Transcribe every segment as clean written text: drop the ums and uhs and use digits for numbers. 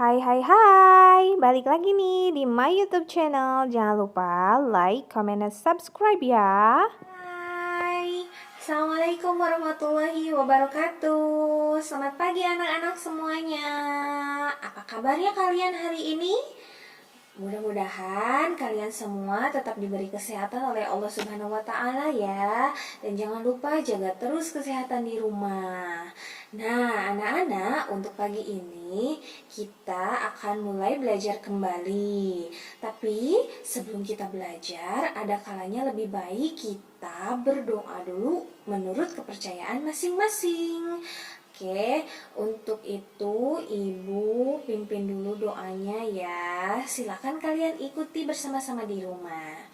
Hai hai hai, balik lagi nih di my YouTube channel. Jangan lupa like, comment, dan subscribe ya. Hai, Assalamualaikum warahmatullahi wabarakatuh. Selamat pagi anak-anak semuanya. Apa kabarnya kalian hari ini? Mudah-mudahan kalian semua tetap diberi kesehatan oleh Allah Subhanahu wa Ta'ala ya. Dan jangan lupa jaga terus kesehatan di rumah. Nah, anak-anak, untuk pagi ini kita akan mulai belajar kembali. Tapi sebelum kita belajar, ada kalanya lebih baik kita berdoa dulu menurut kepercayaan masing-masing. Oke, untuk itu Ibu pimpin dulu doanya ya. Silakan kalian ikuti bersama-sama di rumah.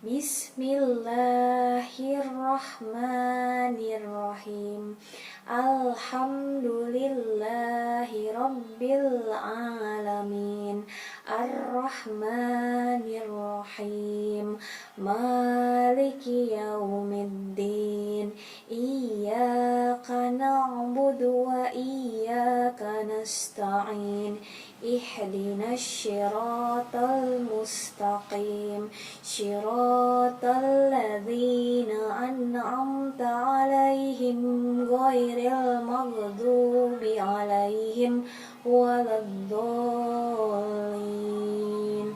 Bismillahirrahmanirrahim. Alhamdulillahi rabbil alamin. Ar-Rahmanirrahim. Maliki yaumiddin. Iyyaka na'budu wa iyyaka nasta'in. Ihdinas syiratal mustaqim. Syiratal ladzina an'amta 'alaihim ghairil maghdubi 'alaihim waladdallin.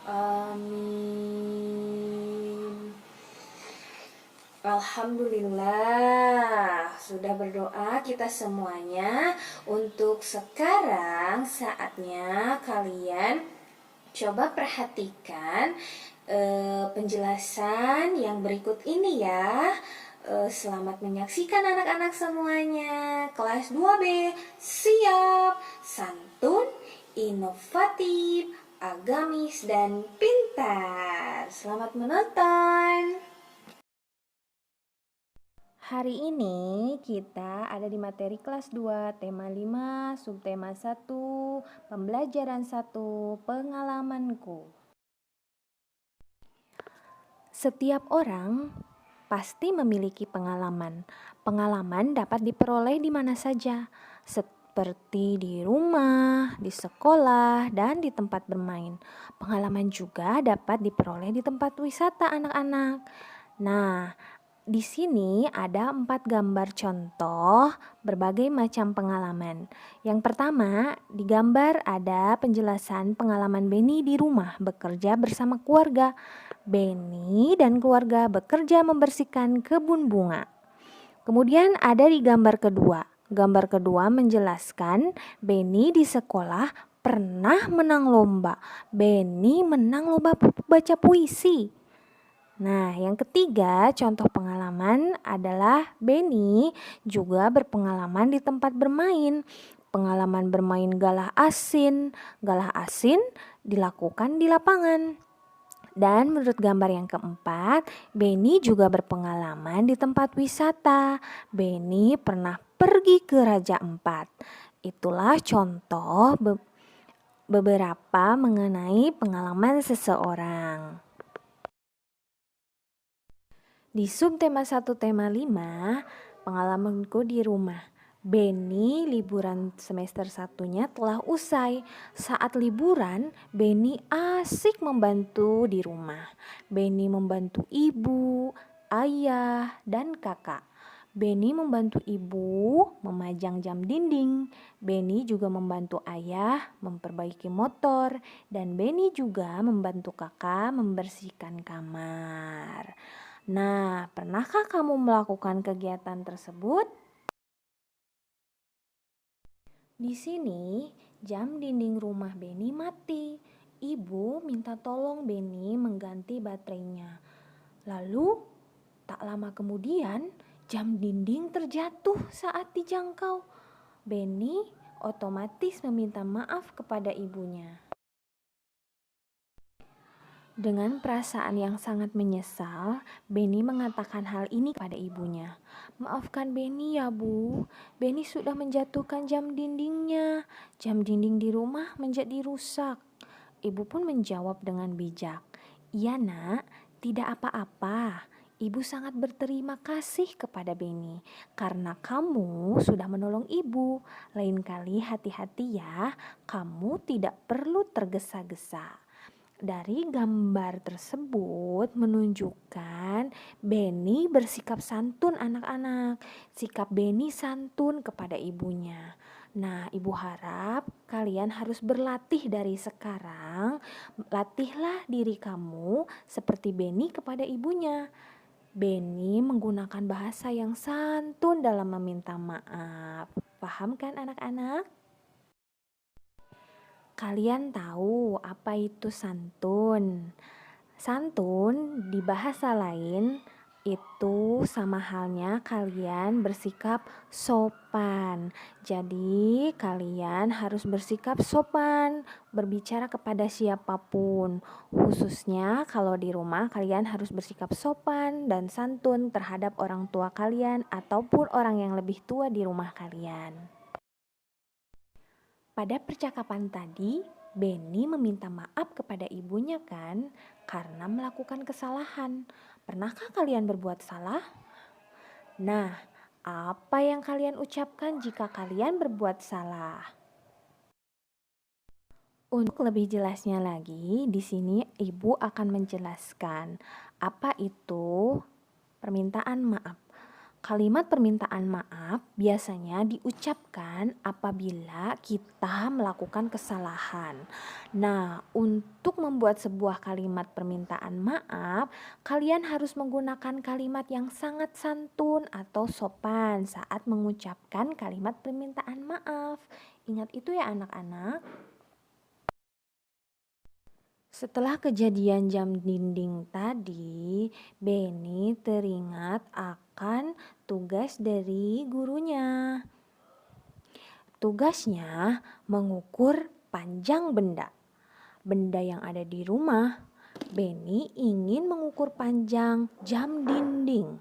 Amin. Alhamdulillah, sudah berdoa kita semuanya. Untuk sekarang saatnya kalian coba perhatikan penjelasan yang berikut ini ya. Selamat menyaksikan anak-anak semuanya. Kelas 2B siap. Santun, inovatif, agamis, dan pintar. Selamat menonton. Hari ini kita ada di materi kelas 2, tema 5, subtema 1, pembelajaran 1, pengalamanku. Setiap orang pasti memiliki pengalaman. Pengalaman dapat diperoleh di mana saja, seperti di rumah, di sekolah, dan di tempat bermain. Pengalaman juga dapat diperoleh di tempat wisata anak-anak. Nah, di sini ada 4 gambar contoh berbagai macam pengalaman. Yang pertama, di gambar ada penjelasan pengalaman Beni di rumah bekerja bersama keluarga. Beni dan keluarga bekerja membersihkan kebun bunga. Kemudian ada di gambar kedua. Gambar kedua menjelaskan Beni di sekolah pernah menang lomba. Beni menang lomba baca puisi. Nah, yang ketiga contoh pengalaman adalah Beni juga berpengalaman di tempat bermain. Pengalaman bermain galah asin. Galah asin dilakukan di lapangan. Dan menurut gambar yang keempat, Beni juga berpengalaman di tempat wisata. Beni pernah pergi ke Raja Empat. Itulah contoh beberapa mengenai pengalaman seseorang. Di subtema 1 tema 5, pengalamanku di rumah. Beni liburan semester 1-nya telah usai. Saat liburan, Beni asik membantu di rumah. Beni membantu ibu, ayah, dan kakak. Beni membantu ibu memajang jam dinding. Beni juga membantu ayah memperbaiki motor. Dan Beni juga membantu kakak membersihkan kamar. Nah, pernahkah kamu melakukan kegiatan tersebut? Di sini, jam dinding rumah Beni mati. Ibu minta tolong Beni mengganti baterainya. Lalu, tak lama kemudian, jam dinding terjatuh saat dijangkau. Beni otomatis meminta maaf kepada ibunya. Dengan perasaan yang sangat menyesal, Beni mengatakan hal ini kepada ibunya. Maafkan Beni ya Bu, Beni sudah menjatuhkan jam dindingnya. Jam dinding di rumah menjadi rusak. Ibu pun menjawab dengan bijak. Iya nak, tidak apa-apa. Ibu sangat berterima kasih kepada Beni karena kamu sudah menolong ibu. Lain kali hati-hati ya, kamu tidak perlu tergesa-gesa. Dari gambar tersebut menunjukkan Beni bersikap santun anak-anak. Sikap Beni santun kepada ibunya. Nah, ibu harap kalian harus berlatih dari sekarang. Latihlah diri kamu seperti Beni kepada ibunya. Beni menggunakan bahasa yang santun dalam meminta maaf. Paham kan anak-anak? Kalian tahu apa itu santun? Santun di bahasa lain itu sama halnya kalian bersikap sopan. Jadi kalian harus bersikap sopan berbicara kepada siapapun. Khususnya kalau di rumah kalian harus bersikap sopan dan santun terhadap orang tua kalian ataupun orang yang lebih tua di rumah kalian. Pada percakapan tadi, Beni meminta maaf kepada ibunya kan karena melakukan kesalahan. Pernahkah kalian berbuat salah? Nah, apa yang kalian ucapkan jika kalian berbuat salah? Untuk lebih jelasnya lagi, di sini ibu akan menjelaskan apa itu permintaan maaf. Kalimat permintaan maaf biasanya diucapkan apabila kita melakukan kesalahan. Nah, untuk membuat sebuah kalimat permintaan maaf, kalian harus menggunakan kalimat yang sangat santun atau sopan saat mengucapkan kalimat permintaan maaf. Ingat itu ya anak-anak. Setelah kejadian jam dinding tadi, Beni teringat akan tugas dari gurunya. Tugasnya mengukur panjang benda. Benda yang ada di rumah. Beni ingin mengukur panjang jam dinding.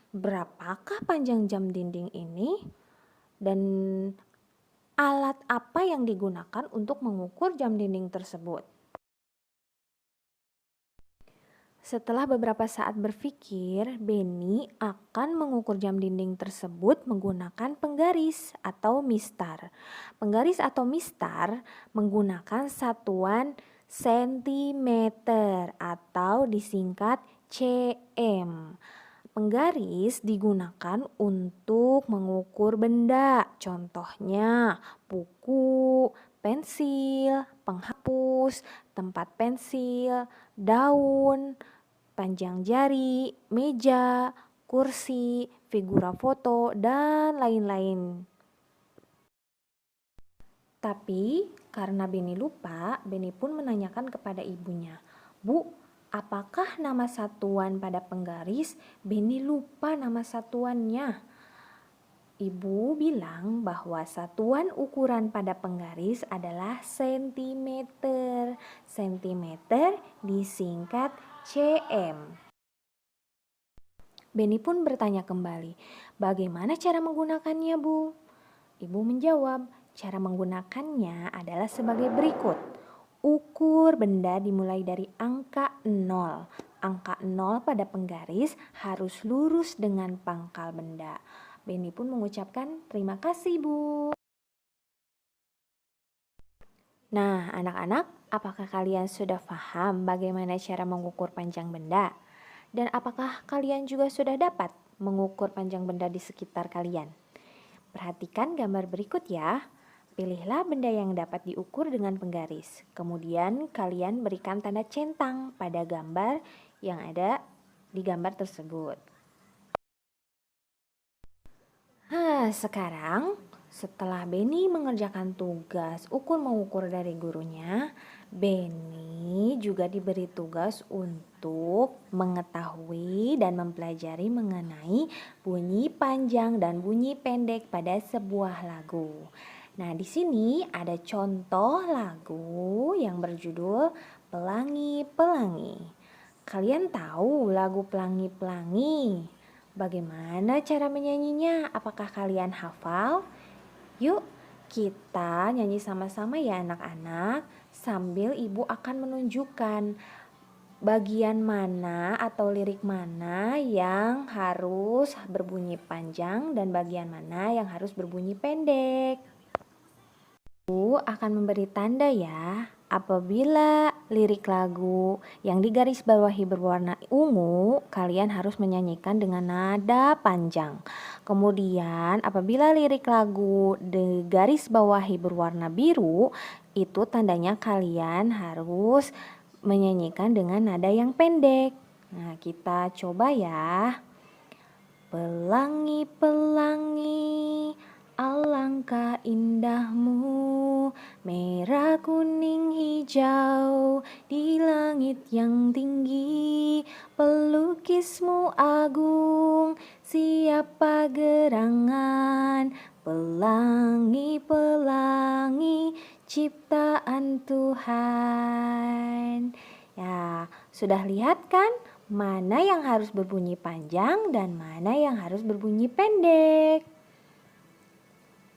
Berapakah panjang jam dinding ini? Dan alat apa yang digunakan untuk mengukur jam dinding tersebut? Setelah beberapa saat berpikir, Beni akan mengukur jam dinding tersebut menggunakan penggaris atau mistar. Penggaris atau mistar menggunakan satuan sentimeter atau disingkat cm. Penggaris digunakan untuk mengukur benda, contohnya buku, pensil, penghapus, tempat pensil, daun, panjang jari, meja, kursi, figura foto, dan lain-lain. Tapi karena Beni lupa, Beni pun menanyakan kepada ibunya, "Bu, apakah nama satuan pada penggaris?" Beni lupa nama satuannya. Ibu bilang bahwa satuan ukuran pada penggaris adalah sentimeter. Sentimeter disingkat cm. Beni pun bertanya kembali, "Bagaimana cara menggunakannya, Bu?" Ibu menjawab, cara menggunakannya adalah sebagai berikut. Ukur benda dimulai dari angka 0. Angka 0 pada penggaris harus lurus dengan pangkal benda. Beni pun mengucapkan terima kasih, Bu. Nah, anak-anak, apakah kalian sudah paham bagaimana cara mengukur panjang benda? Dan apakah kalian juga sudah dapat mengukur panjang benda di sekitar kalian? Perhatikan gambar berikut ya. Pilihlah benda yang dapat diukur dengan penggaris. Kemudian kalian berikan tanda centang pada gambar yang ada di gambar tersebut. Sekarang setelah Beni mengerjakan tugas ukur-mengukur dari gurunya, Beni juga diberi tugas untuk mengetahui dan mempelajari mengenai bunyi panjang dan bunyi pendek pada sebuah lagu. Nah, di sini ada contoh lagu yang berjudul Pelangi Pelangi. Kalian tahu lagu Pelangi Pelangi? Bagaimana cara menyanyinya? Apakah kalian hafal? Yuk, kita nyanyi sama-sama ya anak-anak, sambil ibu akan menunjukkan bagian mana atau lirik mana yang harus berbunyi panjang dan bagian mana yang harus berbunyi pendek. Ibu akan memberi tanda ya. Apabila lirik lagu yang digarisbawahi berwarna ungu, kalian harus menyanyikan dengan nada panjang. Kemudian apabila lirik lagu digarisbawahi berwarna biru, itu tandanya kalian harus menyanyikan dengan nada yang pendek. Nah, kita coba ya. Pelangi-pelangi, alangkah indahmu, merah, kuning, hijau, di langit yang tinggi. Pelukismu agung, siapa gerangan, pelangi-pelangi, ciptaan Tuhan. Ya, sudah lihat kan mana yang harus berbunyi panjang dan mana yang harus berbunyi pendek?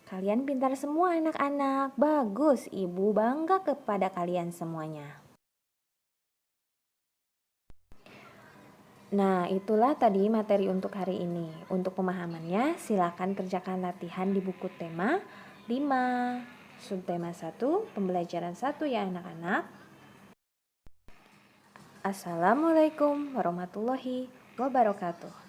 Kalian pintar semua anak-anak. Bagus, Ibu bangga kepada kalian semuanya. Nah, itulah tadi materi untuk hari ini. Untuk pemahamannya, silakan kerjakan latihan di buku tema 5, subtema 1, pembelajaran 1 ya anak-anak. Assalamualaikum warahmatullahi wabarakatuh.